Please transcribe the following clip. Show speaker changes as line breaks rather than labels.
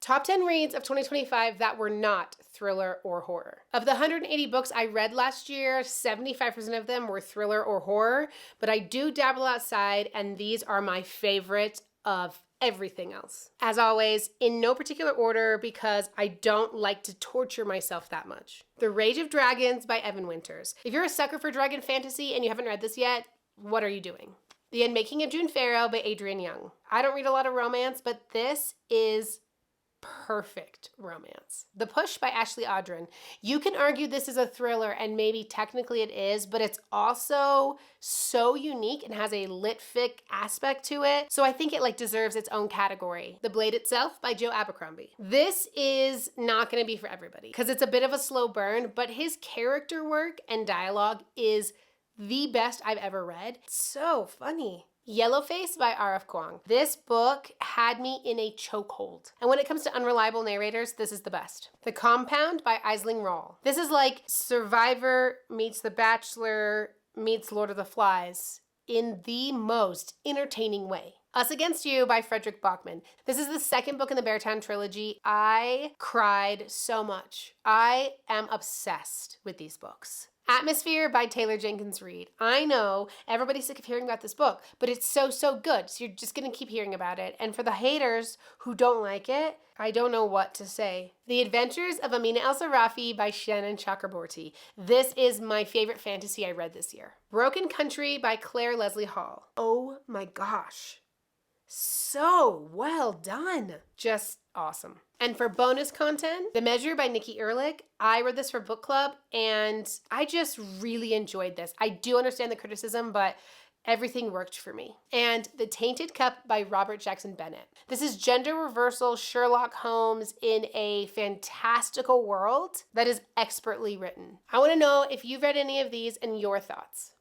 Top 10 reads of 2025 that were not thriller or horror. Of the 180 books I read last year, 75% of them were thriller or horror, but I do dabble outside, and these are my favorite of everything else. As always, in no particular order because I don't like to torture myself that much. The Rage of Dragons by Evan Winters. If you're a sucker for dragon fantasy and you haven't read this yet, what are you doing? The Unmaking of June Farrow by Adrienne Young. I don't read a lot of romance, but this is perfect romance. The Push by Ashley Audren. You can argue this is a thriller, and maybe technically it is, but it's also so unique and has a lit fic aspect to it. So I think it deserves its own category. The Blade Itself by Joe Abercrombie. This is not going to be for everybody because it's a bit of a slow burn, but his character work and dialogue is the best I've ever read. It's so funny. Yellowface by R.F. Kuang. This book had me in a chokehold. And when it comes to unreliable narrators, this is the best. The Compound by Aisling Roll. This is like Survivor meets The Bachelor meets Lord of the Flies in the most entertaining way. Us Against You by Frederick Bachman. This is the second book in the Beartown trilogy. I cried so much. I am obsessed with these books. Atmosphere by Taylor Jenkins Reid. I know everybody's sick of hearing about this book, but it's so good. So you're just going to keep hearing about it. And for the haters who don't like it, I don't know what to say. The Adventures of Amina El Sarafi by Shannon Chakraborty. This is my favorite fantasy I read this year. Broken Country by Claire Leslie Hall. Oh my gosh. So well done. Just awesome. And for bonus content, The Measure by Nikki Ehrlich. I read this for book club and I just really enjoyed this. I do understand the criticism, but everything worked for me. And The Tainted Cup by Robert Jackson Bennett. This is gender reversal Sherlock Holmes in a fantastical world that is expertly written. I want to know if you've read any of these and your thoughts.